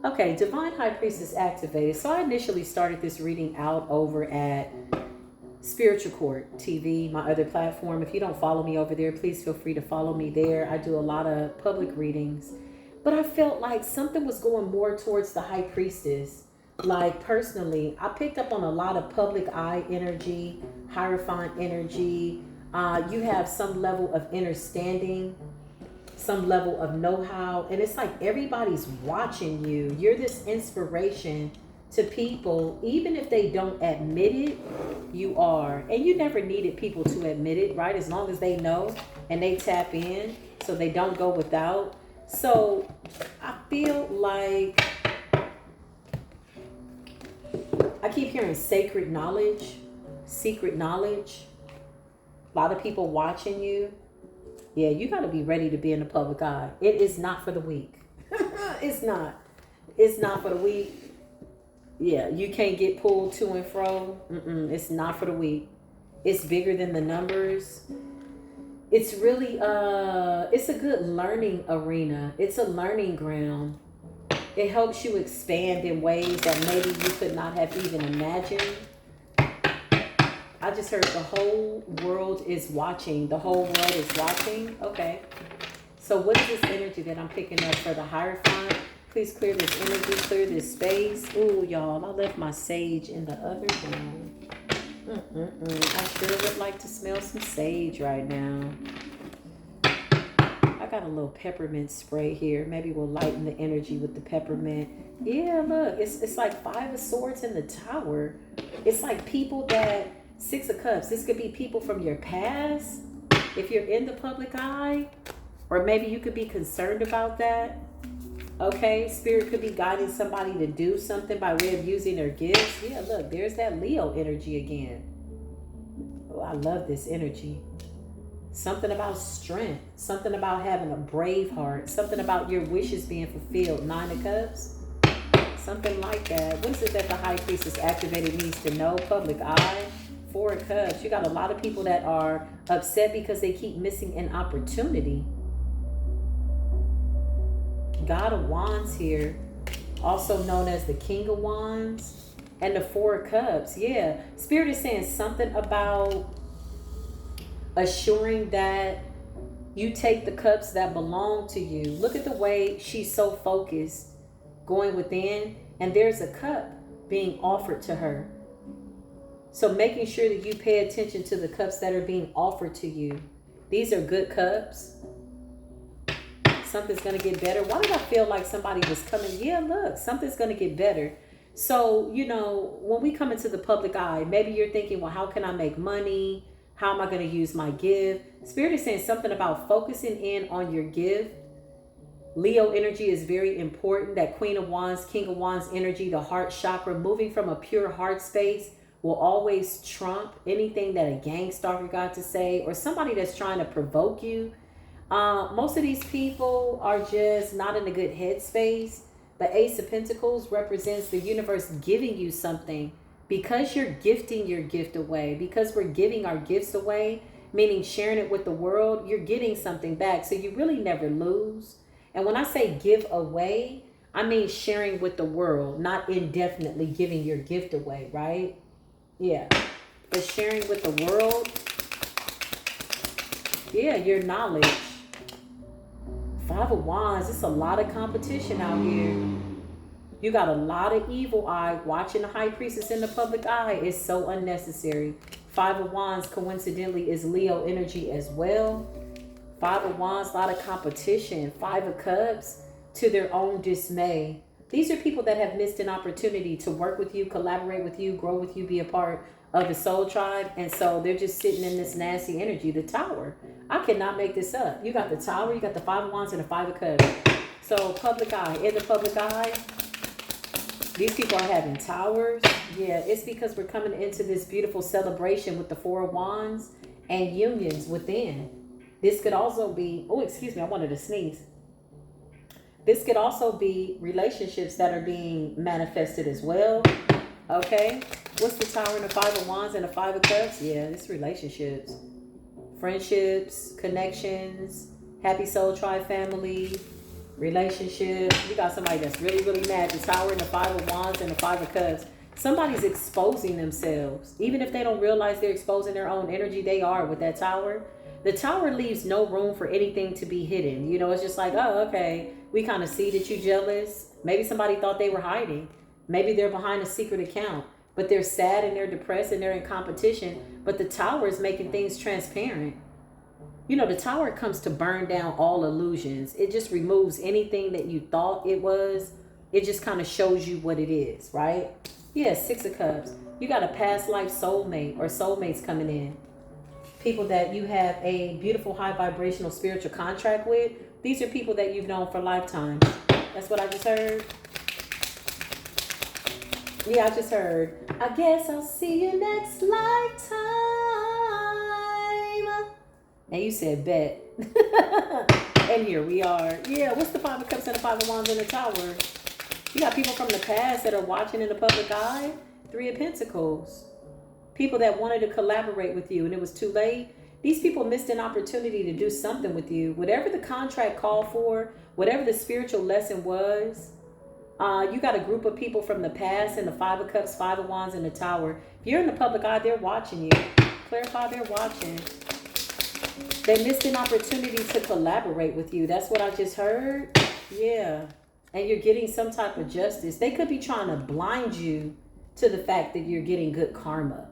Okay, Divine High Priestess activated. So I initially started this reading out over at Spiritual Court TV, my other platform. If you don't follow me over there, please feel free to follow me there. I do a lot of public readings. But I felt like something was going more towards the High Priestess. Like personally, I picked up on a lot of public eye energy, Hierophant energy. You have some level of understanding, some level of know-how, and it's like everybody's watching you. You're this inspiration to people, even if they don't admit it. You are, and you never needed people to admit it, right? As long as they know and they tap in, so they don't go without. So I feel like I keep hearing sacred knowledge, secret knowledge, a lot of people watching you. Yeah, you got to be ready to be in the public eye. It is not for the weak. It's not. It's not for the weak. Yeah, you can't get pulled to and fro. It's not for the weak. It's bigger than the numbers. It's really it's a good learning arena. It's a learning ground. It helps you expand in ways that maybe you could not have even imagined. I just heard the whole world is watching. The whole world is watching. Okay. So what is this energy that I'm picking up for the Hierophant? Please clear this energy, clear this space. Ooh, y'all, I left my sage in the other room. I sure would like to smell some sage right now. I got a little peppermint spray here. Maybe we'll lighten the energy with the peppermint. Yeah, look, it's like 5 of Swords in the Tower. It's like people that, 6 of Cups. This could be people from your past, if you're in the public eye, or maybe you could be concerned about that. Okay, Spirit could be guiding somebody to do something by way of using their gifts. Yeah, look, there's that Leo energy again. Oh, I love this energy. Something about strength, something about having a brave heart, something about your wishes being fulfilled. 9 of Cups, something like that. What is it that the High Priestess activated needs to know? Public eye. 4 of Cups. You got a lot of people that are upset because they keep missing an opportunity. God of Wands here, also known as the King of Wands, and the 4 of Cups. Yeah, Spirit is saying something about assuring that you take the cups that belong to you. Look at the way she's so focused, going within, and there's a cup being offered to her. So making sure that you pay attention to the cups that are being offered to you. These are good cups. Something's going to get better. Why did I feel like somebody was coming? Yeah, look, something's going to get better. So, you know, when we come into the public eye, maybe you're thinking, well, how can I make money? How am I going to use my gift? Spirit is saying something about focusing in on your gift. Leo energy is very important. That Queen of Wands, King of Wands energy, the heart chakra, moving from a pure heart space will always trump anything that a gang stalker got to say, or somebody that's trying to provoke you. Most of these people are just not in a good headspace. The Ace of Pentacles represents the universe giving you something. Because you're gifting your gift away, because we're giving our gifts away, meaning sharing it with the world, you're getting something back. So you really never lose. And when I say give away, I mean sharing with the world, not indefinitely giving your gift away, right? Yeah. But sharing with the world, yeah, your knowledge. 5 of Wands, it's a lot of competition out here. You got a lot of evil eye watching the High Priestess in the public eye. Is so unnecessary. 5 of Wands, coincidentally, is Leo energy as well. 5 of Wands, a lot of competition. 5 of Cups, to their own dismay. These are people that have missed an opportunity to work with you, collaborate with you, grow with you, be a part of the soul tribe. And so they're just sitting in this nasty energy. The Tower. I cannot make this up. You got the Tower, you got the 5 of Wands, and the 5 of Cups. So public eye. In the public eye, these people are having towers. Yeah, it's because we're coming into this beautiful celebration with the 4 of Wands and unions within. This could also be, oh, excuse me, I wanted to sneeze. This could also be relationships that are being manifested as well. Okay. What's the Tower and the 5 of Wands and the 5 of Cups? Yeah, it's relationships. Friendships, connections, happy soul tribe family. Relationship. You got somebody that's really, really mad. The Tower and the Five of Wands and the Five of Cups. Somebody's exposing themselves. Even if they don't realize they're exposing their own energy, they are with that Tower. The Tower leaves no room for anything to be hidden. You know, it's just like, oh, okay, we kind of see that you're jealous. Maybe somebody thought they were hiding. Maybe they're behind a secret account, but they're sad and they're depressed and they're in competition. But the Tower is making things transparent. You know, the Tower comes to burn down all illusions. It just removes anything that you thought it was. It just kind of shows you what it is, right? Yeah, Six of Cups. You got a past life soulmate or soulmates coming in. People that you have a beautiful, high vibrational spiritual contract with. These are people that you've known for lifetimes. That's what I just heard. Yeah, I just heard. I guess I'll see you next lifetime. And you said bet. And here we are. Yeah, what's the Five of Cups and the Five of Wands in the Tower? You got people from the past that are watching in the public eye. Three of Pentacles. People that wanted to collaborate with you and it was too late. These people missed an opportunity to do something with you. Whatever the contract called for, whatever the spiritual lesson was, you got a group of people from the past and the Five of Cups, Five of Wands, and the Tower. If you're in the public eye, they're watching you. Clarify, they're watching. They missed an opportunity to collaborate with you. That's what I just heard. Yeah. And you're getting some type of justice. They could be trying to blind you to the fact that you're getting good karma.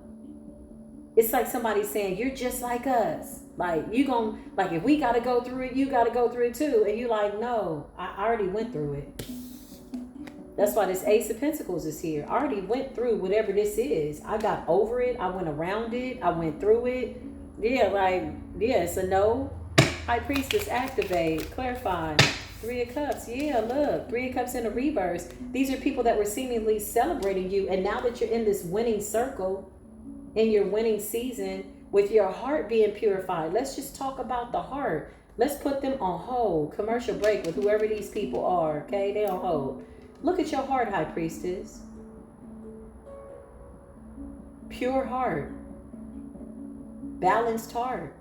It's like somebody saying, you're just like us. Like, if we got to go through it, you got to go through it too. And you're like, no, I already went through it. That's why this Ace of Pentacles is here. I already went through whatever this is. I got over it. I went around it. I went through it. Yeah, it's a no. High Priestess, activate, clarify. Three of Cups. Yeah, look. Three of Cups in the reverse. These are people that were seemingly celebrating you. And now that you're in this winning circle, in your winning season, with your heart being purified, let's just talk about the heart. Let's put them on hold. Commercial break with whoever these people are. Okay, they on hold. Look at your heart, High Priestess. Pure heart. Balanced heart.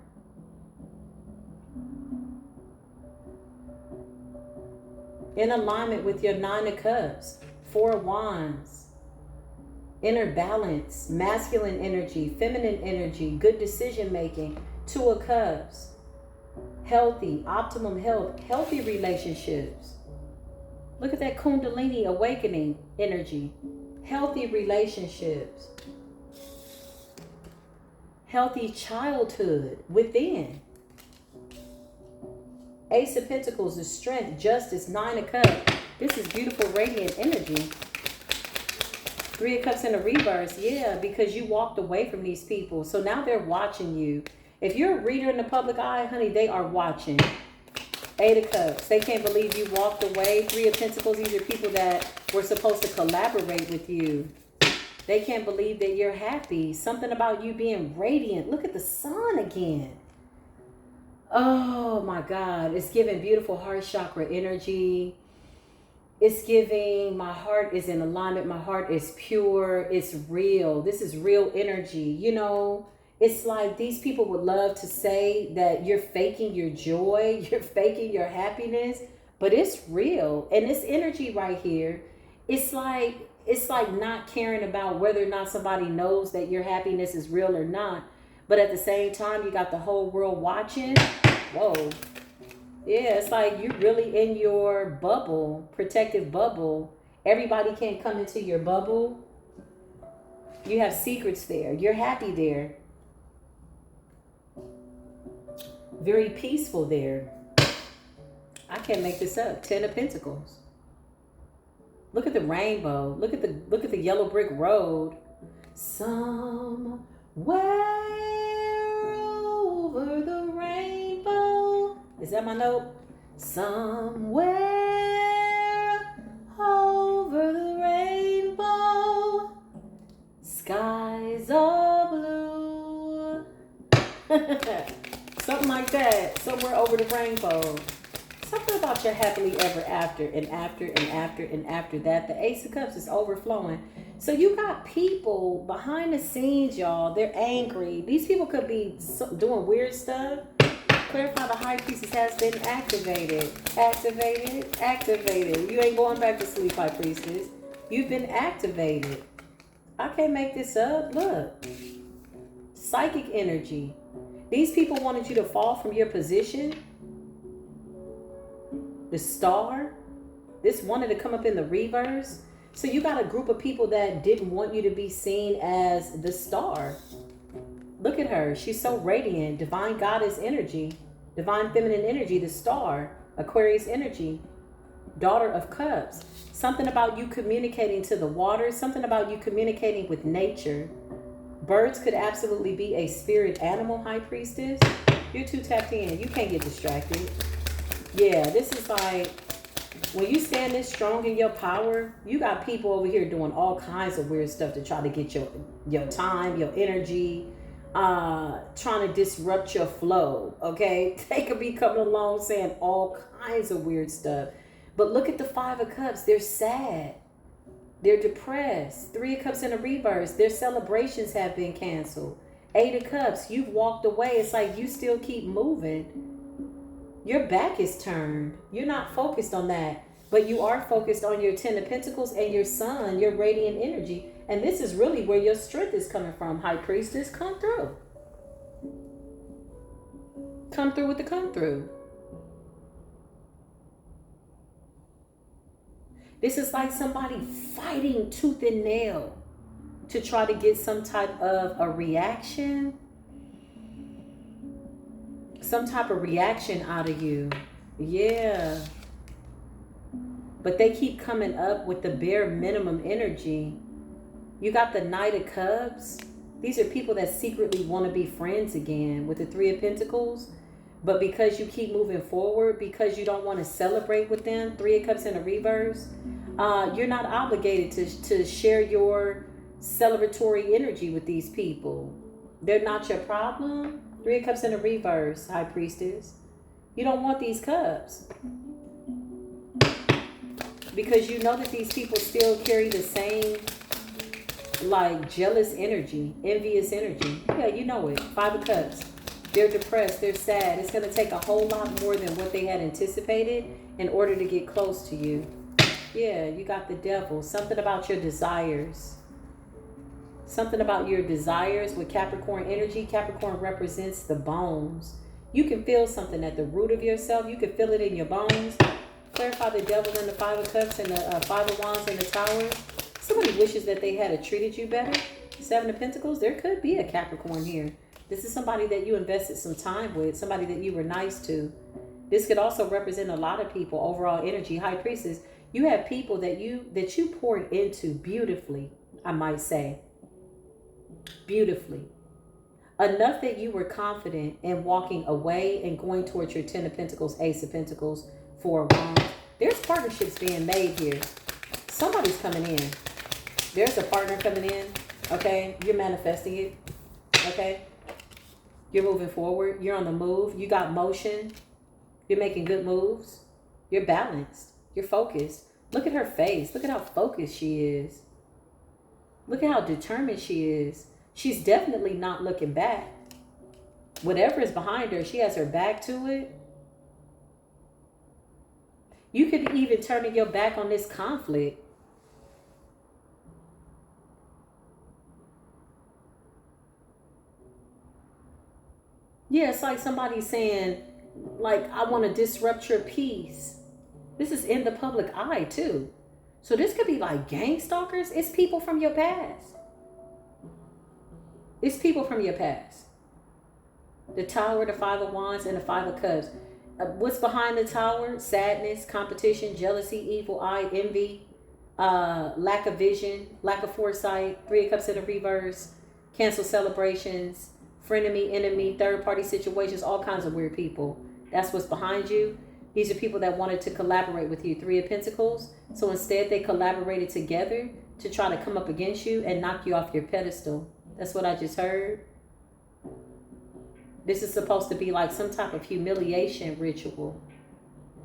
In alignment with your Nine of Cups. Four of Wands. Inner balance. Masculine energy. Feminine energy. Good decision making. Two of Cups. Healthy. Optimum health. Healthy relationships. Look at that Kundalini awakening energy. Healthy relationships. Healthy childhood within. Ace of Pentacles is strength, justice, Nine of Cups. This is beautiful, radiant energy. Three of Cups in the reverse. Yeah, because you walked away from these people. So now they're watching you. If you're a reader in the public eye, honey, they are watching. Eight of Cups. They can't believe you walked away. Three of Pentacles. These are people that were supposed to collaborate with you. They can't believe that you're happy. Something about you being radiant. Look at the sun again. Oh my God. It's giving beautiful heart chakra energy. It's giving my heart is in alignment. My heart is pure. It's real. This is real energy. You know, it's like these people would love to say that you're faking your joy. You're faking your happiness. But it's real. And this energy right here, it's like not caring about whether or not somebody knows that your happiness is real or not. But at the same time, you got the whole world watching. Whoa. Yeah, it's like you're really in your bubble, protective bubble. Everybody can't come into your bubble. You have secrets there. You're happy there. Very peaceful there. I can't make this up. Ten of Pentacles. Look at the rainbow. Look at the yellow brick road. Somewhere over the rainbow. Is that my note? Somewhere over the rainbow. Skies are blue. Something like that. Somewhere over the rainbow. Something about your happily ever after and after and after and after that. The Ace of Cups is overflowing. So you got people behind the scenes, y'all. They're angry. These people could be doing weird stuff. Clarify the high priestess has been activated. Activated, activated. You ain't going back to sleep, high priestess. You've been activated. I can't make this up. Look. Psychic energy. These people wanted you to fall from your position. The star. This wanted to come up in the reverse. So you got a group of people that didn't want you to be seen as the star. Look at her. She's so radiant. Divine goddess energy. Divine feminine energy. The star. Aquarius energy. Daughter of cups. Something about you communicating to the water. Something about you communicating with nature. Birds could absolutely be a spirit animal, high priestess. You're too tapped in. You can't get distracted. Yeah, this is like, when you stand this strong in your power, you got people over here doing all kinds of weird stuff to try to get your time, your energy, trying to disrupt your flow, okay? They could be coming along saying all kinds of weird stuff. But look at the Five of Cups. They're sad. They're depressed. Three of Cups in a reverse. Their celebrations have been canceled. Eight of Cups. You've walked away. It's like you still keep moving. Your back is turned. You're not focused on that. But you are focused on your Ten of Pentacles and your sun, your radiant energy. And this is really where your strength is coming from, high priestess. Come through. Come through with the come through. This is like somebody fighting tooth and nail to try to get some type of a reaction. Some type of reaction out of you. Yeah. But they keep coming up with the bare minimum energy. You got the Knight of Cups. These are people that secretly want to be friends again with the Three of Pentacles. But because you keep moving forward, because you don't want to celebrate with them, Three of Cups in a reverse, you're not obligated to share your celebratory energy with these people. They're not your problem. Three of Cups in a reverse, high priestess. You don't want these cups. Because you know that these people still carry the same, like, jealous energy, envious energy. Yeah, you know it. Five of Cups. They're depressed. They're sad. It's going to take a whole lot more than what they had anticipated in order to get close to you. Yeah, you got the Devil. Something about your desires. Something about your desires with Capricorn energy. Capricorn represents the bones. You can feel something at the root of yourself. You can feel it in your bones. Clarify the Devil and the Five of Cups and the Five of Wands and the Tower. Somebody wishes that they had treated you better. Seven of Pentacles. There could be a Capricorn here. This is somebody that you invested some time with, somebody that you were nice to. This could also represent a lot of people, overall energy. High Priestess, you have people that you poured into beautifully, I might say. Beautifully. Enough that you were confident in walking away and going towards your Ten of Pentacles, Ace of Pentacles, Four of Wands. There's partnerships being made here. Somebody's coming in. There's a partner coming in, okay? You're manifesting it, okay? You're moving forward. You're on the move. You got motion. You're making good moves. You're balanced. You're focused. Look at her face. Look at how focused she is. Look at how determined she is. She's definitely not looking back. Whatever is behind her, she has her back to it. You could be even turning your back on this conflict. Yeah, it's like somebody saying, like, I want to disrupt your peace. This is in the public eye, too. So this could be like gang stalkers. It's people from your past. It's people from your past. The Tower, the Five of Wands, and the Five of Cups. What's behind the Tower? Sadness, competition, jealousy, evil eye, envy, lack of vision, lack of foresight, Three of Cups in the reverse, cancel celebrations, frenemy, enemy, third-party situations, all kinds of weird people. That's what's behind you. These are people that wanted to collaborate with you. Three of Pentacles. So instead, they collaborated together to try to come up against you and knock you off your pedestal. That's what I just heard. This is supposed to be like some type of humiliation ritual.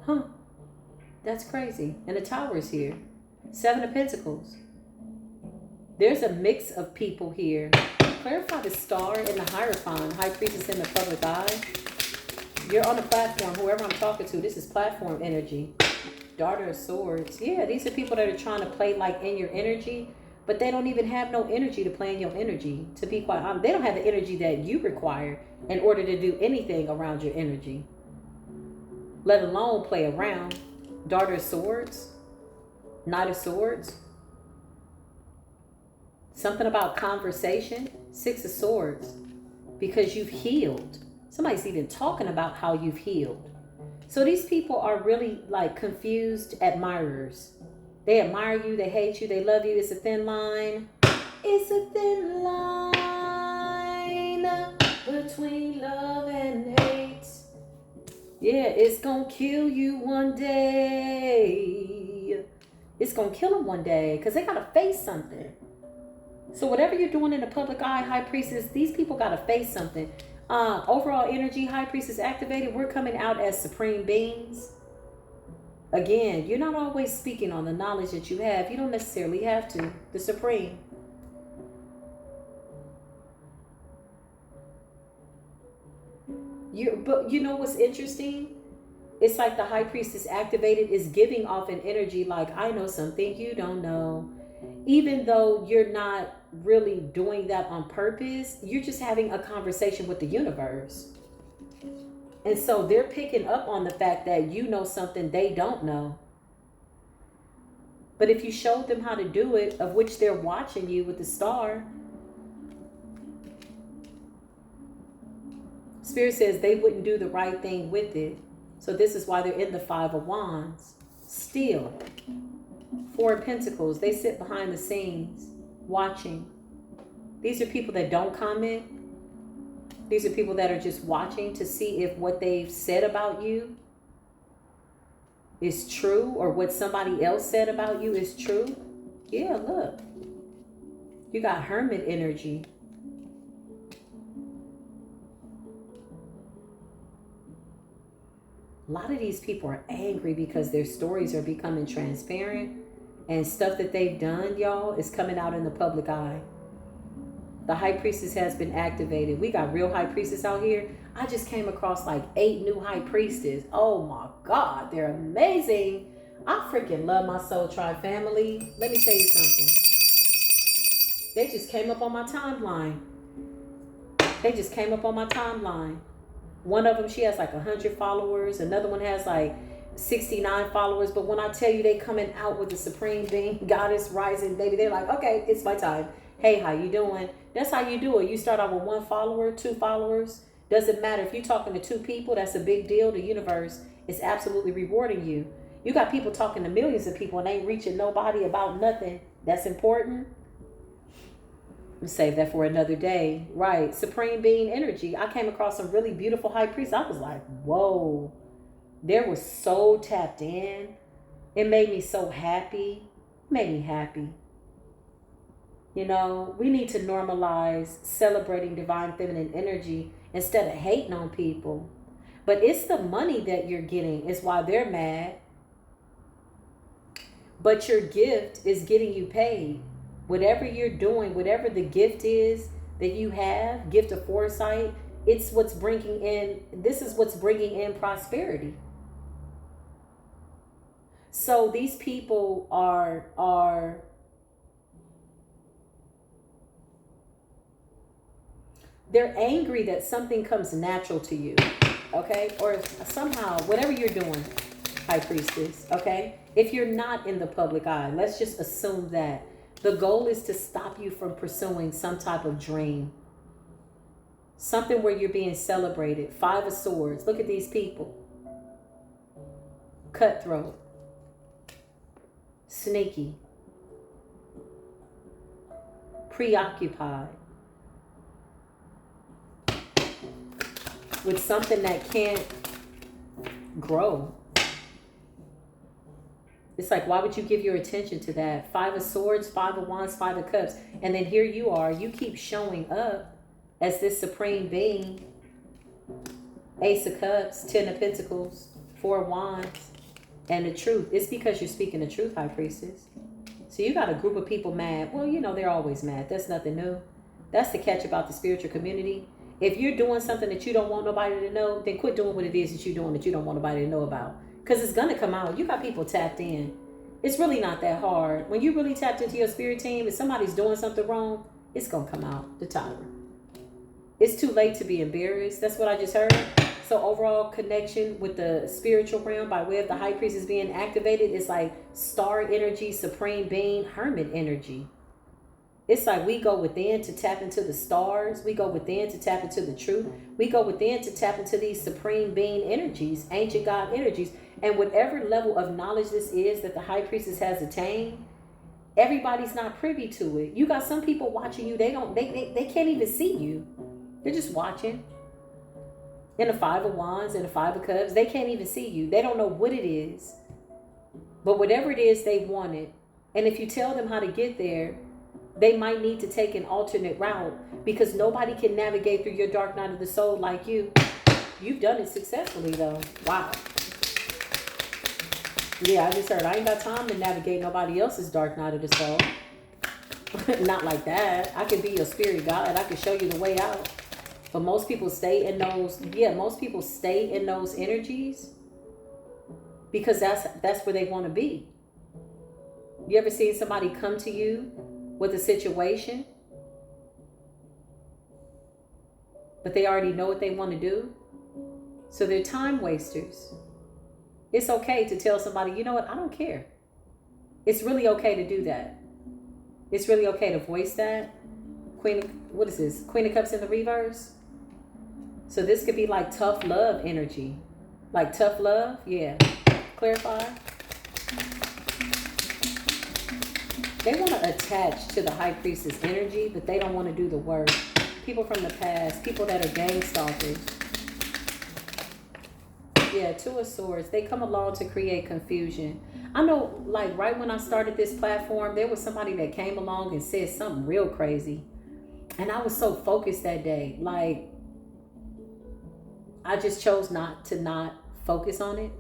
Huh. That's crazy. And the Tower is here. Seven of Pentacles. There's a mix of people here. Clarify the Star and the Hierophant. High Priestess in the public eye. You're on a platform. Whoever I'm talking to, this is platform energy. Daughter of Swords. Yeah, these are people that are trying to play like in your energy, but they don't even have no energy to play in your energy. To be quite honest, they don't have the energy that you require in order to do anything around your energy, let alone play around. Daughter of Swords, Knight of Swords. Something about conversation. Six of Swords. Because you've healed. Somebody's even talking about how you've healed. So these people are really like confused admirers. They admire you, they hate you, they love you. It's a thin line. It's a thin line between love and hate. Yeah, it's gonna kill you one day. It's gonna kill them one day because they gotta face something. So whatever you're doing in the public eye, High Priestess, these people gotta face something. Overall energy, High Priestess activated. We're coming out as supreme beings. Again, you're not always speaking on the knowledge that you have. You don't necessarily have to. The supreme. But you know what's interesting? It's like the High Priestess activated is giving off an energy like, I know something you don't know. Even though you're not really doing that on purpose, you're just having a conversation with the universe. And so they're picking up on the fact that you know something they don't know. But if you showed them how to do it, of which they're watching you with the star, Spirit says they wouldn't do the right thing with it. So this is why they're in the Five of Wands. Still. Four of Pentacles. They sit behind the scenes watching. These are people that don't comment. These are people that are just watching to see if what they've said about you is true, or what somebody else said about you is true. Yeah, look. You got Hermit energy. A lot of these people are angry because their stories are becoming transparent, and stuff that they've done, y'all, is coming out in the public eye. The High Priestess has been activated. We got real High Priestess out here. I just came across like 8 new High Priestess. Oh my God, they're amazing. I freaking love my Soul Tribe family. Let me tell you something. They just came up on my timeline. One of them, she has like 100 followers. Another one has like 69 followers. But when I tell you they coming out with the Supreme Being, Goddess Rising, baby, they're like, okay, it's my time. Hey, how you doing? That's how you do it. You start out with 1 follower, 2 followers. Doesn't matter. If you're talking to 2 people, that's a big deal. The universe is absolutely rewarding you. You got people talking to millions of people and ain't reaching nobody about nothing. That's important. Save that for another day. Right. Supreme Being energy. I came across some really beautiful High Priests. I was like, whoa. They were so tapped in. It made me so happy. It made me happy. You know, we need to normalize celebrating divine feminine energy instead of hating on people. But it's the money that you're getting is why they're mad. But your gift is getting you paid. Whatever you're doing, whatever the gift is that you have, gift of foresight, it's what's bringing in, this is what's bringing in prosperity. So these people are they're angry that something comes natural to you, okay? Or somehow, whatever you're doing, High Priestess, okay? If you're not in the public eye, let's just assume that. The goal is to stop you from pursuing some type of dream. Something where you're being celebrated. 5 of Swords. Look at these people. Cutthroat. Sneaky. Preoccupied. With something that can't grow. It's like, why would you give your attention to that? 5 of Swords, 5 of Wands, 5 of Cups. And then here you are. You keep showing up as this Supreme Being. Ace of Cups, 10 of Pentacles, 4 of Wands, and the truth. It's because you're speaking the truth, High Priestess. So you got a group of people mad. Well, you know, they're always mad. That's nothing new. That's the catch about the spiritual community. If you're doing something that you don't want nobody to know, then quit doing what it is that you're doing that you don't want nobody to know about. Because it's going to come out. You got people tapped in. It's really not that hard. When you really tapped into your spirit team, if somebody's doing something wrong, it's going to come out. The timer. It's too late to be embarrassed. That's what I just heard. So overall connection with the spiritual realm by way of the high priest is being activated. It's like star energy, supreme being, hermit energy. It's like we go within to tap into the stars. We go within to tap into the truth. We go within to tap into these supreme being energies, ancient God energies. And whatever level of knowledge this is that the high priestess has attained, everybody's not privy to it. You got some people watching you. They can't even see you. They're just watching. In the Five of Wands, in the Five of Cups, they can't even see you. They don't know what it is. But whatever it is, they want it. And if you tell them how to get there, they might need to take an alternate route, because nobody can navigate through your dark night of the soul like you. You've done it successfully, though. Wow. Yeah, I just heard I ain't got time to navigate nobody else's dark night of the soul. Not like that. I can be your spirit guide. I can show you the way out. But most people stay in those, most people stay in those energies because that's where they want to be. You ever seen somebody come to you with a situation, but they already know what they want to do? So they're time wasters. It's okay to tell somebody, you know what, I don't care. It's really okay to do that. It's really okay to voice that. What is this? Queen of Cups in the reverse. So this could be like tough love energy. Like tough love, yeah. Clarify. They want to attach to the high priestess energy, but they don't want to do the work. People from the past, people that are gang stalkers. Yeah, Two of Swords. They come along to create confusion. I know, like, right when I started this platform, there was somebody that came along and said something real crazy. And I was so focused that day. Like, I just chose not to focus on it.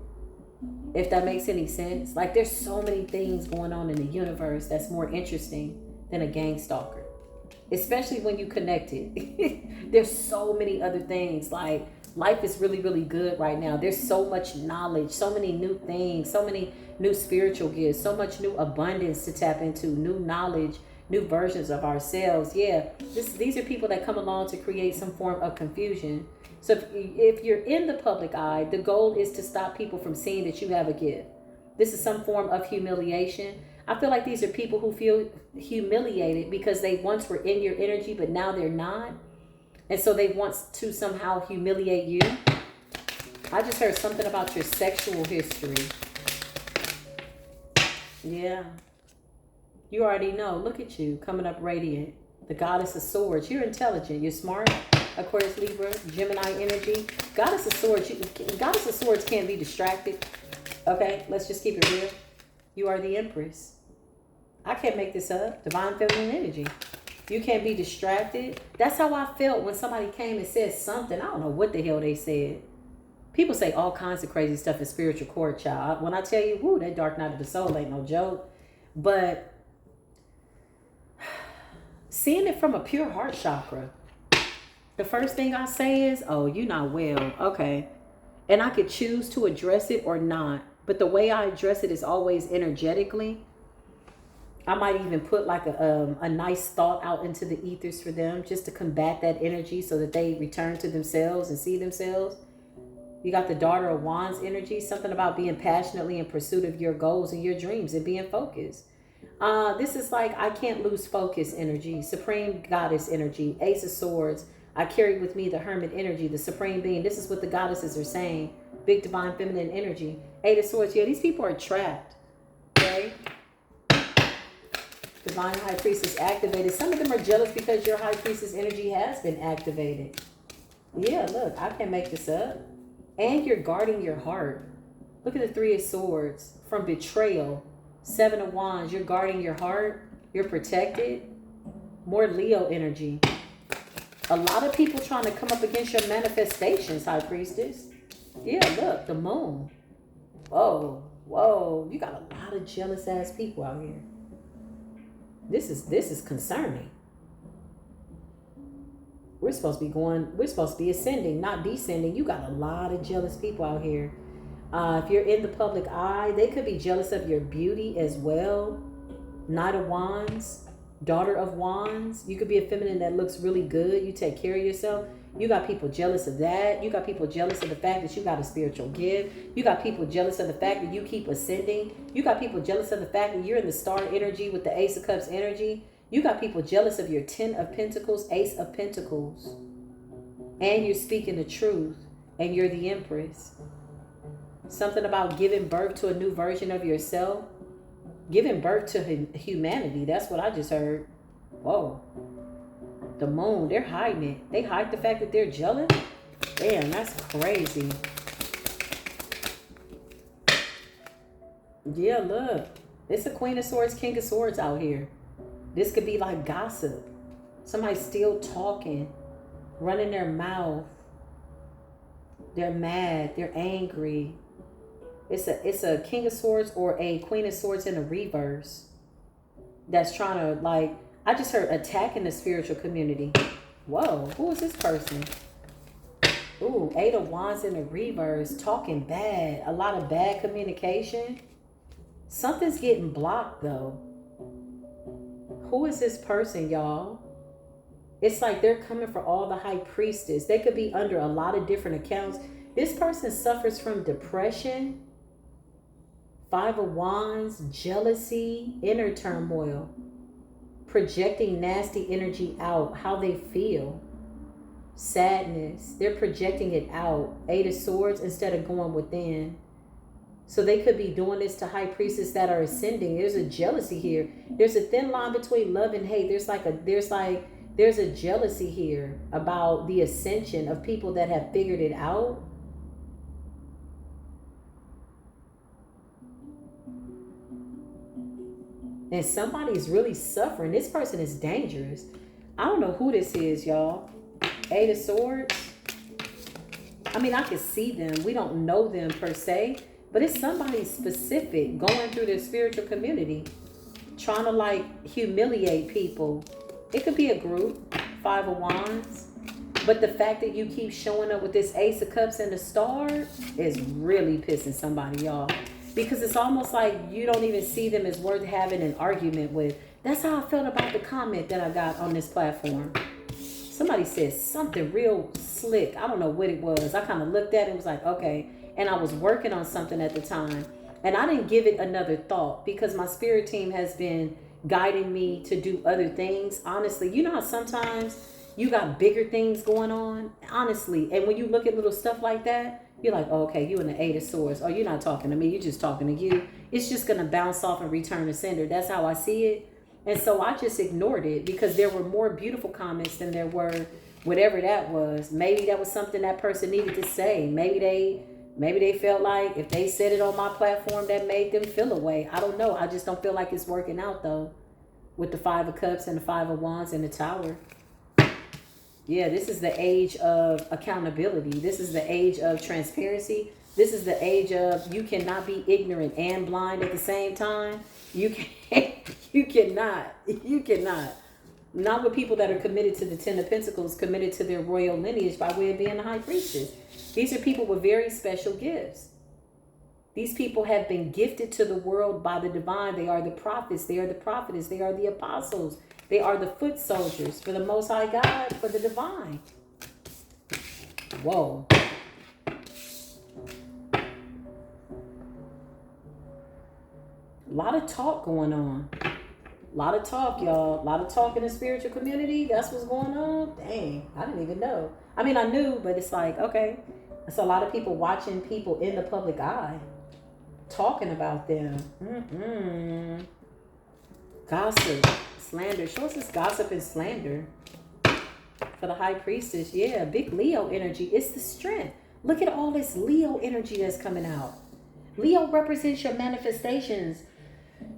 If that makes any sense. Like, there's so many things going on in the universe that's more interesting than a gang stalker. Especially when you connect it. There's so many other things. Like, life is really, really good right now. There's so much knowledge, so many new things, so many new spiritual gifts, so much new abundance to tap into, new knowledge, new versions of ourselves. Yeah, these are people that come along to create some form of confusion. So if you're in the public eye, the goal is to stop people from seeing that you have a gift. This is some form of humiliation. I feel like these are people who feel humiliated because they once were in your energy, but now they're not. And so they want to somehow humiliate you. I just heard something about your sexual history. Yeah. You already know. Look at you coming up radiant. The Goddess of Swords. You're intelligent. You're smart. Aquarius, Libra, Gemini energy. Goddess of Swords. Goddess of Swords can't be distracted. Okay, let's just keep it real. You are the Empress. I can't make this up. Divine Feminine energy. You can't be distracted. That's how I felt when somebody came and said something. I don't know what the hell they said. People say all kinds of crazy stuff in spiritual court, child. When I tell you, whoo, that dark night of the soul ain't no joke. But seeing it from a pure heart chakra, the first thing I say is, oh, you're not well. Okay. And I could choose to address it or not. But the way I address it is always energetically. I might even put like a nice thought out into the ethers for them just to combat that energy so that they return to themselves and see themselves. You got the Daughter of Wands energy, something about being passionately in pursuit of your goals and your dreams and being focused. This is like I can't lose focus energy, Supreme Goddess energy, Ace of Swords. I carry with me the Hermit energy, the Supreme Being. This is what the goddesses are saying. Big Divine Feminine energy. Eight of Swords. Yeah, these people are trapped. Okay? Divine High Priestess activated. Some of them are jealous because your High Priestess energy has been activated. Yeah, look, I can't make this up. And you're guarding your heart. Look at the Three of Swords. From betrayal. Seven of Wands. You're guarding your heart. You're protected. More Leo energy. A lot of people trying to come up against your manifestations, High Priestess. Yeah, look, the Moon. Whoa, whoa. You got a lot of jealous ass people out here. This is concerning. We're supposed to be ascending, not descending. You got a lot of jealous people out here. If you're in the public eye, they could be jealous of your beauty as well. Knight of Wands, Daughter of Wands. You could be a feminine that looks really good. You take care of yourself. You got people jealous of that. You got people jealous of the fact that you got a spiritual gift. You got people jealous of the fact that you keep ascending. You got people jealous of the fact that you're in the star energy with the Ace of Cups energy. You got people jealous of your 10 of Pentacles, Ace of Pentacles. And you're speaking the truth. And you're the Empress. Something about giving birth to a new version of yourself. Giving birth to humanity. That's what I just heard. Whoa. The moon, they're hiding it. They hide the fact that they're jealous. Damn, that's crazy. Yeah, look. It's a Queen of Swords, King of Swords out here. This could be like gossip. Somebody still talking. Running their mouth. They're mad. They're angry. It's a King of Swords or a Queen of Swords in a reverse. That's trying to like... I just heard attacking the spiritual community. Whoa, who is this person? Ooh, 8 of Wands in the reverse. Talking bad. A lot of bad communication. Something's getting blocked though. Who is this person, y'all? It's like they're coming for all the high priestess. They could be under a lot of different accounts. This person suffers from depression. 5 of Wands, jealousy, inner turmoil. Projecting nasty energy out, how they feel. Sadness, they're projecting it out. 8 of Swords instead of going within. So they could be doing this to high priestess that are ascending. There's a jealousy here. There's a thin line between love and hate. There's a jealousy here about the ascension of people that have figured it out. And somebody's really suffering. This person is dangerous. I don't know who this is, y'all. 8 of Swords. I mean, I can see them. We don't know them per se. But it's somebody specific going through their spiritual community. Trying to like humiliate people. It could be a group. 5 of Wands. But the fact that you keep showing up with this Ace of Cups and the Star is really pissing somebody off. Because it's almost like you don't even see them as worth having an argument with. That's how I felt about the comment that I got on this platform. Somebody said something real slick. I don't know what it was. I kind of looked at it and was like, okay. And I was working on something at the time. And I didn't give it another thought because my spirit team has been guiding me to do other things. Honestly, you know how sometimes you got bigger things going on? Honestly. And when you look at little stuff like that, you're like, oh, okay, you in the 8 of Swords. Oh, you're not talking to me. You're just talking to you. It's just going to bounce off and return to sender. That's how I see it. And so I just ignored it because there were more beautiful comments than there were whatever that was. Maybe that was something that person needed to say. Maybe they felt like if they said it on my platform, that made them feel a way. I don't know. I just don't feel like it's working out, though, with the 5 of Cups and the 5 of Wands and the Tower. Yeah, this is the age of accountability. This is the age of transparency. This is the age of you cannot be ignorant and blind at the same time. You cannot. Not with people that are committed to the 10 of Pentacles, committed to their royal lineage by way of being a high priestess. These are people with very special gifts. These people have been gifted to the world by the divine. They are the prophets. They are the prophetess. They are the apostles. They are the foot soldiers for the Most High God, for the divine. Whoa. A lot of talk going on. A lot of talk, y'all. A lot of talk in the spiritual community. That's what's going on. Dang, I didn't even know. I mean, I knew, but it's like, okay. It's a lot of people watching people in the public eye. Talking about them. Gossip. Slander. Show us this gossip and slander for the high priestess. Yeah, big Leo energy. It's the strength. Look at all this Leo energy that's coming out. Leo represents your manifestations,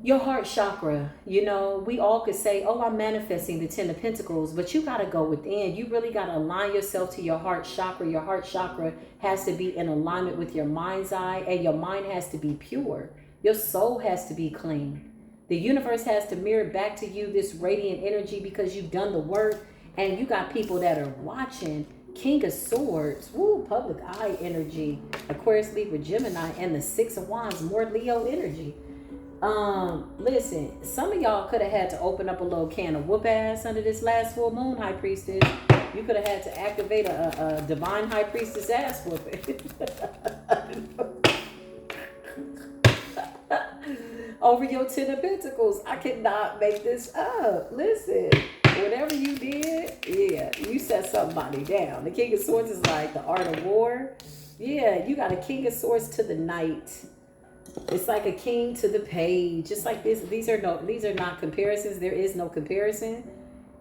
your heart chakra. You know, we all could say, oh, I'm manifesting the 10 of Pentacles, but you got to go within. You really got to align yourself to your heart chakra. Your heart chakra has to be in alignment with your mind's eye, and your mind has to be pure. Your soul has to be clean. The universe has to mirror back to you this radiant energy because you've done the work And you got people that are watching. King of Swords, woo, public eye energy, Aquarius, Libra, Gemini, and the Six of Wands, more Leo energy. Listen, some of y'all could have had to open up a little can of whoop ass under this last full moon, High Priestess. You could have had to activate a divine High Priestess ass whooping. Over your Ten of Pentacles. I cannot make this up. Listen. Whatever you did, yeah, you set somebody down. The King of Swords is like the art of war. Yeah, you got a King of Swords to the knight. It's like a king to the page. Just like this. These are not comparisons. There is no comparison.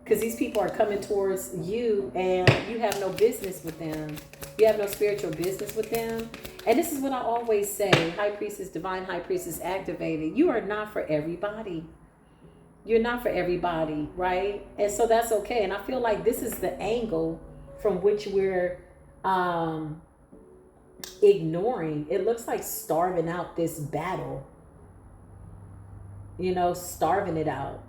Because these people are coming towards you and you have no business with them. You have no spiritual business with them. And this is what I always say. High Priestess, Divine High Priestess activated. You are not for everybody. You're not for everybody, right? And so that's okay. And I feel like this is the angle from which we're ignoring. It looks like starving out this battle. You know, starving it out.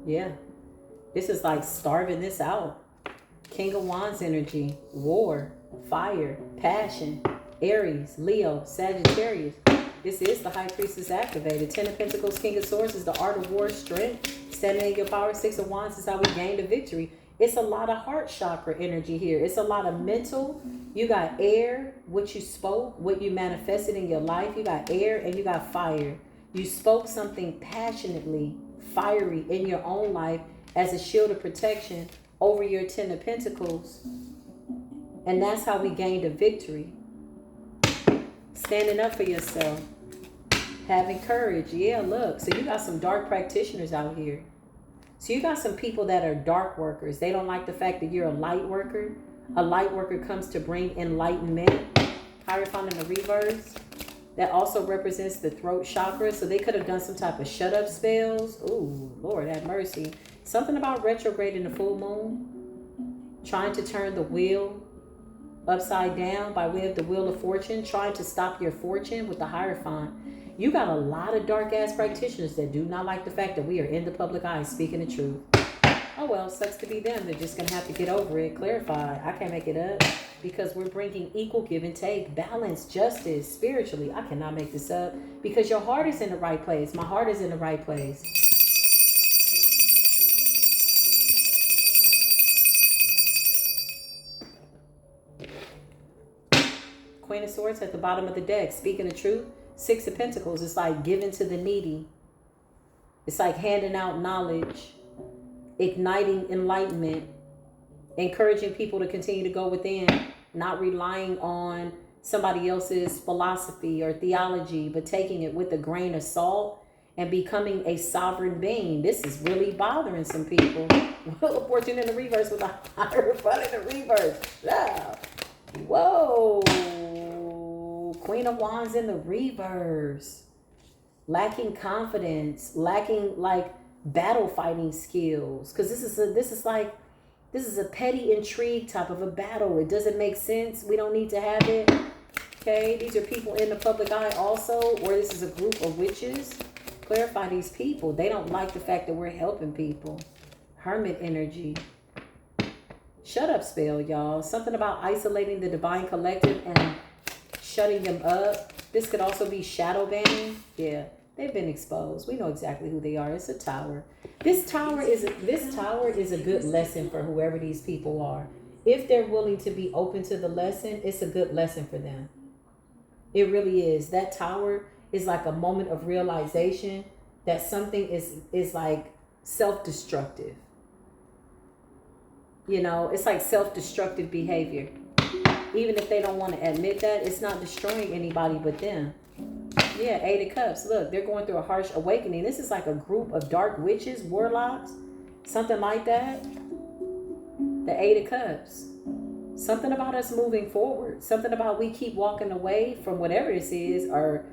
Yeah. This is like starving this out. King of Wands energy, war, fire, passion, Aries, Leo, Sagittarius. This is the High Priestess activated. Ten of Pentacles, King of Swords is the art of war, strength, standing in your power. Six of Wands is how we gain the victory. It's a lot of heart chakra energy here. It's a lot of mental. You got air, what you spoke, what you manifested in your life. You got air and you got fire. You spoke something passionately, fiery in your own life as a shield of protection over your Ten of Pentacles. And that's how we gained a victory. Standing up for yourself. Having courage. Yeah, look. So you got some dark practitioners out here. So you got some people that are dark workers. They don't like the fact that you're a light worker. A light worker comes to bring enlightenment. Hierophant in the reverse. That also represents the throat chakra. So they could have done some type of shut up spells. Ooh, Lord have mercy. Something about retrograde in the full moon. Trying to turn the wheel upside down by way of the Wheel of Fortune. Trying to stop your fortune with the Hierophant. You got a lot of dark ass practitioners that do not like the fact that we are in the public eye speaking the truth. Oh well, sucks to be them. They're just going to have to get over it. Clarify. I can't make it up. Because we're bringing equal give and take, balance, justice, spiritually. I cannot make this up. Because your heart is in the right place. My heart is in the right place. Queen of Swords at the bottom of the deck. Speaking the truth. Six of Pentacles. It's like giving to the needy. It's like handing out knowledge. Igniting enlightenment. Encouraging people to continue to go within. Not relying on somebody else's philosophy or theology. But taking it with a grain of salt. And becoming a sovereign being. This is really bothering some people. Wheel of Fortune in the reverse with a Hierophant in the reverse. Yeah. Whoa. Queen of Wands in the reverse. Lacking confidence. Lacking like battle fighting skills. Because this is a petty intrigue type of a battle. It doesn't make sense. We don't need to have it. Okay. These are people in the public eye also. Or this is a group of witches. Clarify these people. They don't like the fact that we're helping people. Hermit energy. Shut up spell, y'all. Something about isolating the divine collective and shutting them up. This could also be shadow banning. Yeah, they've been exposed. We know exactly who they are. It's a tower. This tower is a good lesson for whoever these people are. If they're willing to be open to the lesson, it's a good lesson for them. It really is. That tower is like a moment of realization that something is like self-destructive. You know, it's like self-destructive behavior. Even if they don't want to admit that, it's not destroying anybody but them. Yeah, Eight of Cups. Look, they're going through a harsh awakening. This is like a group of dark witches, warlocks, something like that. The Eight of Cups. Something about us moving forward. Something about we keep walking away from whatever this is, or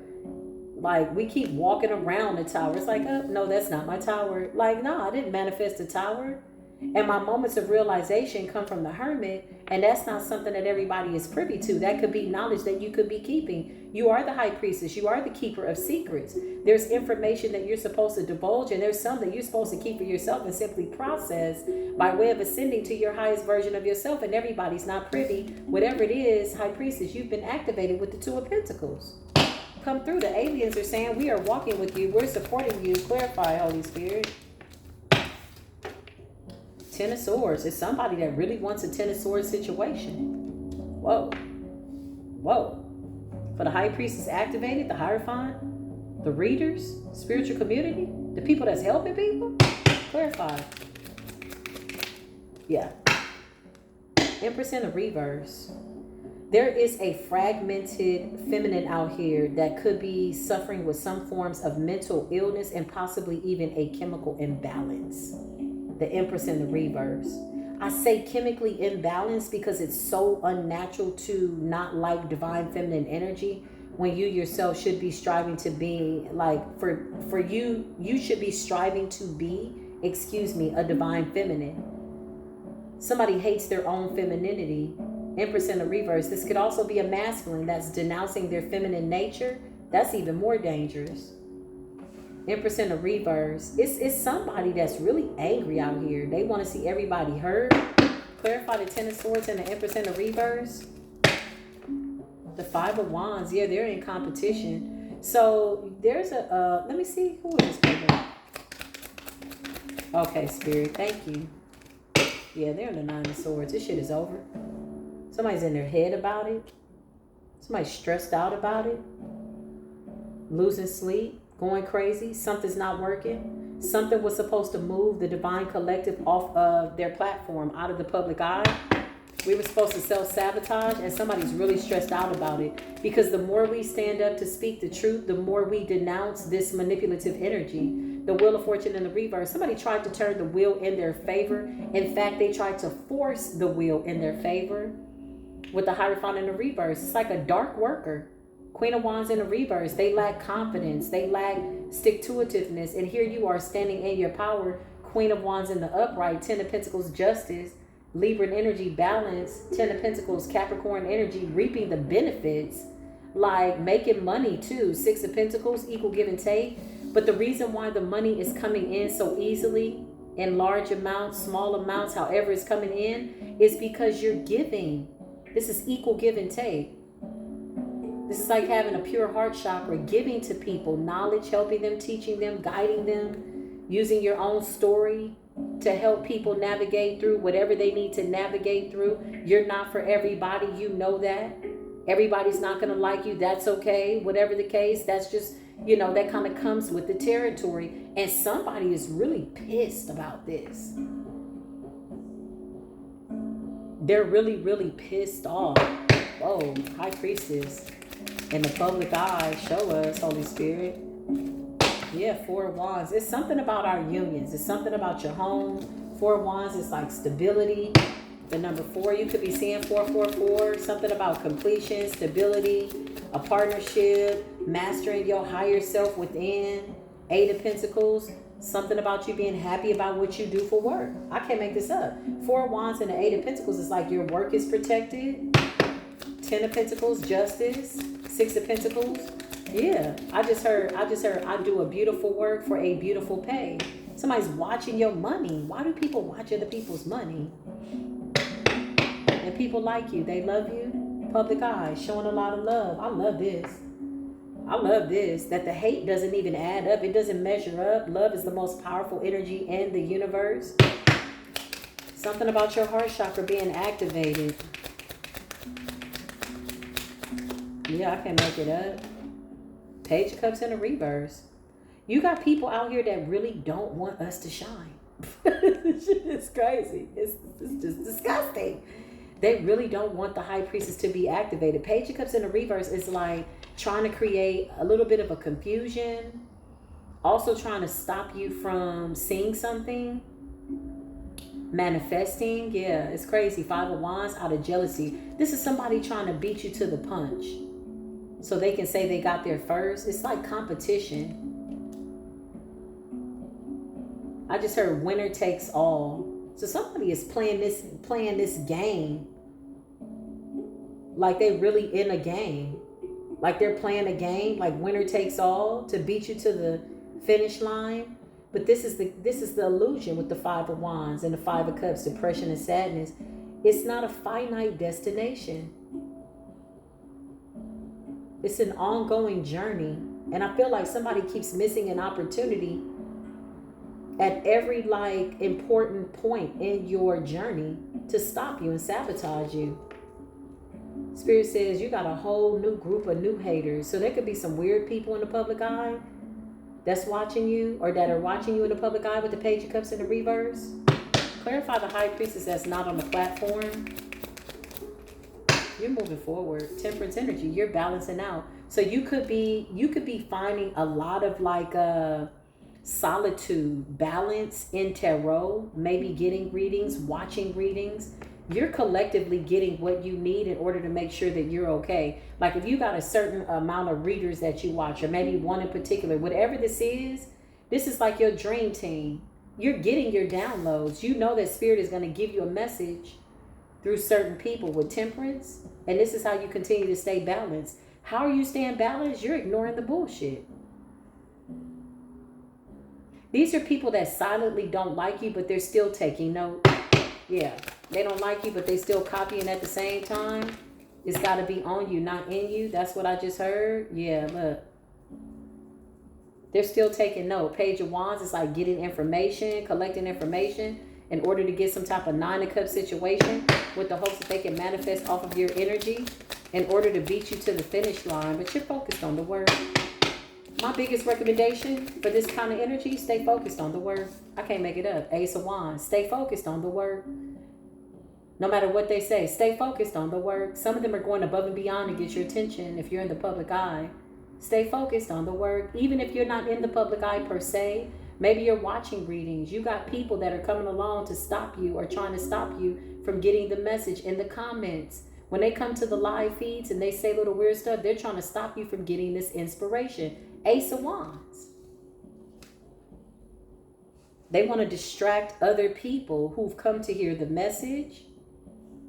like we keep walking around the tower. It's like, oh, no, that's not my tower. Like, no, I didn't manifest a tower. And my moments of realization come from the Hermit, and that's not something that everybody is privy to. That could be knowledge that you could be keeping. You are the High Priestess. You are the keeper of secrets. There's information that you're supposed to divulge, and there's some that you're supposed to keep for yourself and simply process by way of ascending to your highest version of yourself, and everybody's not privy. Whatever it is, High Priestess, you've been activated with the Two of Pentacles. Come through. The aliens are saying, we are walking with you. We're supporting you. Clarify, Holy Spirit. Ten of Swords. It's somebody that really wants a Ten of Swords situation. Whoa. Whoa. For the High Priestess activated, the Hierophant, the readers, spiritual community, the people that's helping people. Clarify. Yeah. Empress in the reverse. There is a fragmented feminine out here that could be suffering with some forms of mental illness and possibly even a chemical imbalance. The Empress in the reverse. I say chemically imbalanced because it's so unnatural to not like divine feminine energy when you yourself should be striving to be like, for you should be striving to be, a divine feminine. Somebody hates their own femininity. Empress in the reverse. This could also be a masculine that's denouncing their feminine nature. That's even more dangerous. Empress in the reverse. It's somebody that's really angry out here. They want to see everybody heard. Clarify the Ten of Swords and the Empress in the reverse. The Five of Wands. Yeah, they're in competition. So there's a, let me see. Who is this person? Okay, Spirit. Thank you. Yeah, they're in the Nine of Swords. This shit is over. Somebody's in their head about it. Somebody's stressed out about it. Losing sleep. Going crazy. Something's not working. Something was supposed to move the divine collective off of their platform, out of the public eye. We were supposed to self-sabotage, and somebody's really stressed out about it. Because the more we stand up to speak the truth, the more we denounce this manipulative energy. The Wheel of Fortune in the reverse. Somebody tried to turn the wheel in their favor. In fact, they tried to force the wheel in their favor. With the Hierophant in the reverse, it's like a dark worker. Queen of Wands in the reverse. They lack confidence. They lack stick-to-itiveness. And here you are standing in your power. Queen of Wands in the upright. Ten of Pentacles, justice. Libran energy, balance. Ten of Pentacles, Capricorn energy, reaping the benefits. Like making money too. Six of Pentacles, equal give and take. But the reason why the money is coming in so easily, in large amounts, small amounts, however it's coming in, is because you're giving. This is equal give and take. This is like having a pure heart chakra, giving to people knowledge, helping them, teaching them, guiding them, using your own story to help people navigate through whatever they need to navigate through. You're not for everybody. You know that. Everybody's not going to like you. That's okay. Whatever the case, that's just, that kind of comes with the territory. And somebody is really pissed about this. They're really, really pissed off. Whoa, High Priestess. In the public eye, show us, Holy Spirit. Yeah, Four of Wands. It's something about our unions. It's something about your home. Four of Wands is like stability. The number 4, you could be seeing 444. Something about completion, stability, a partnership, mastering your higher self within. 8 of Pentacles. Something about you being happy about what you do for work. I can't make this up. 4 of Wands and the 8 of Pentacles is like your work is protected. 10 of Pentacles, justice. 6 of Pentacles. Yeah, I just heard I do a beautiful work for a beautiful pay. Somebody's watching your money. Why do people watch other people's money? And people like you. They love you. Public eye, showing a lot of love. I love this. I love this. That the hate doesn't even add up. It doesn't measure up. Love is the most powerful energy in the universe. Something about your heart chakra being activated. Yeah, I can make it up. Page of Cups in the reverse. You got people out here that really don't want us to shine. It's crazy. It's just disgusting. They really don't want the High Priestess to be activated. Page of Cups in the reverse is like trying to create a little bit of a confusion. Also trying to stop you from seeing something. Manifesting. Yeah, it's crazy. 5 of Wands out of jealousy. This is somebody trying to beat you to the punch so they can say they got there first. It's like competition. I just heard winner takes all. So somebody is playing this game like they really in a game. Like they're playing a game like winner takes all to beat you to the finish line. But this is the illusion with the Five of Wands and the Five of Cups, depression and sadness. It's not a finite destination. It's an ongoing journey. And I feel like somebody keeps missing an opportunity at every like important point in your journey to stop you and sabotage you. Spirit says you got a whole new group of new haters. So there could be some weird people in the public eye that's watching you, or that are watching you in the public eye with the Page of Cups in the reverse. Clarify the High Priestess that's not on the platform. You're moving forward. Temperance energy. You're balancing out. So you could be finding a lot of like solitude, balance in tarot, maybe getting readings, watching readings. You're collectively getting what you need in order to make sure that you're okay. Like if you got a certain amount of readers that you watch, or maybe one in particular, whatever this is like your dream team. You're getting your downloads. You know that Spirit is going to give you a message through certain people with temperance. And this is how you continue to stay balanced. How are you staying balanced? You're ignoring the bullshit. These are people that silently don't like you, but they're still taking note. Yeah. They don't like you, but they still copying at the same time. It's got to be on you, not in you. That's what I just heard. Yeah, look. They're still taking note. Page of Wands is like getting information, collecting information in order to get some type of Nine of Cups situation with the hopes that they can manifest off of your energy in order to beat you to the finish line. But you're focused on the work. My biggest recommendation for this kind of energy, stay focused on the work. I can't make it up. Ace of Wands. Stay focused on the work. No matter what they say, stay focused on the work. Some of them are going above and beyond to get your attention if you're in the public eye. Stay focused on the work. Even if you're not in the public eye per se, maybe you're watching readings. You got people that are coming along to stop you or trying to stop you from getting the message in the comments. When they come to the live feeds and they say little weird stuff, they're trying to stop you from getting this inspiration. Ace of Wands. They want to distract other people who've come to hear the message,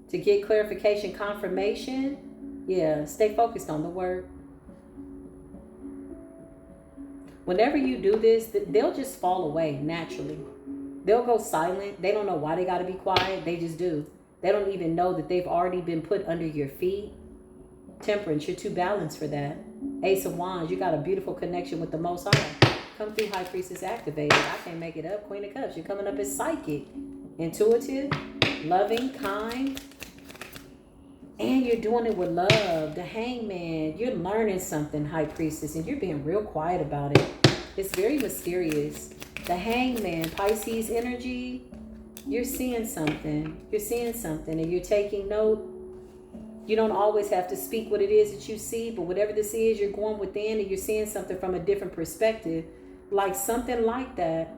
to get clarification, confirmation. Yeah, stay focused on the work. Whenever you do this, they'll just fall away naturally. They'll go silent. They don't know why they got to be quiet. They just do. They don't even know that they've already been put under your feet. Temperance, you're too balanced for that. Ace of Wands, you got a beautiful connection with the Most High. Come through, High Priestess activated. I can't make it up. Queen of Cups, you're coming up as psychic, intuitive, loving, kind. And you're doing it with love. The Hangman, you're learning something, High Priestess, and you're being real quiet about it. It's very mysterious. The Hangman, Pisces energy, you're seeing something. You're seeing something and you're taking note. You don't always have to speak what it is that you see, but whatever this is, you're going within and you're seeing something from a different perspective. Like something like that.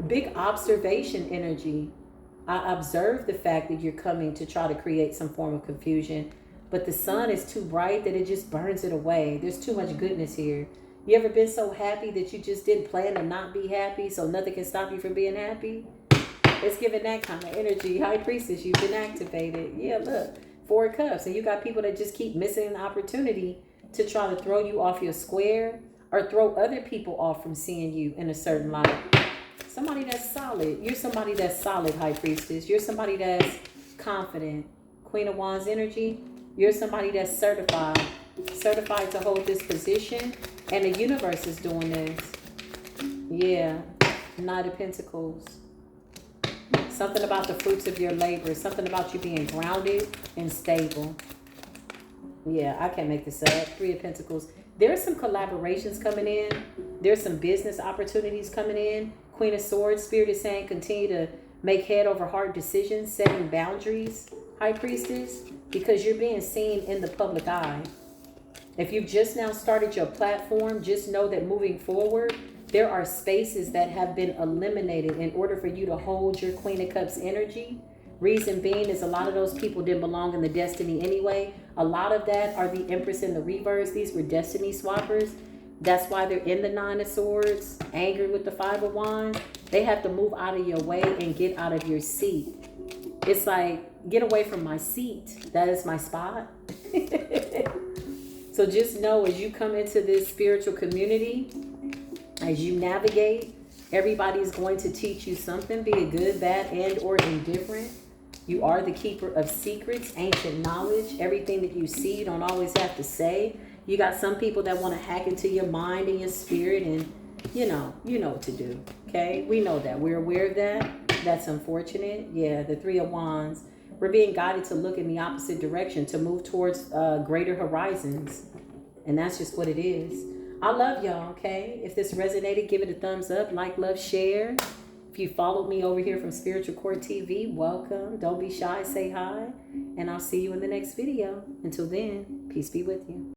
Big observation energy. I observe the fact that you're coming to try to create some form of confusion, but the sun is too bright that it just burns it away. There's too much goodness here. You ever been so happy that you just didn't plan to not be happy, so nothing can stop you from being happy? It's giving that kind of energy. High Priestess, you've been activated. Yeah, look, Four of Cups. And you got people that just keep missing an opportunity to try to throw you off your square or throw other people off from seeing you in a certain light. Somebody that's solid. You're somebody that's solid, High Priestess. You're somebody that's confident. Queen of Wands energy. You're somebody that's certified. Certified to hold this position. And the universe is doing this. Yeah. Knight of Pentacles. Something about the fruits of your labor. Something about you being grounded and stable. Yeah, I can't make this up. Three of Pentacles. There's some collaborations coming in. There's some business opportunities coming in. Queen of Swords, Spirit is saying continue to make head over heart decisions, setting boundaries, High Priestess, because you're being seen in the public eye. If you've just now started your platform, just know that moving forward, there are spaces that have been eliminated in order for you to hold your Queen of Cups energy. Reason being is a lot of those people didn't belong in the destiny anyway. A lot of that are the Empress in the reverse. These were destiny swappers. That's why they're in the Nine of Swords, angry with the Five of Wands. They have to move out of your way and get out of your seat. It's like, get away from my seat. That is my spot. So just know, as you come into this spiritual community, as you navigate, everybody's going to teach you something, be it good, bad, and or indifferent. You are the keeper of secrets, ancient knowledge. Everything that you see, you don't always have to say. You got some people that want to hack into your mind and your spirit, and you know what to do. Okay, we know that. We're aware of that. That's unfortunate. Yeah, the Three of Wands. We're being guided to look in the opposite direction, to move towards greater horizons. And that's just what it is. I love y'all, okay? If this resonated, give it a thumbs up, like, love, share. If you followed me over here from Spiritual Court TV, welcome. Don't be shy, say hi. And I'll see you in the next video. Until then, peace be with you.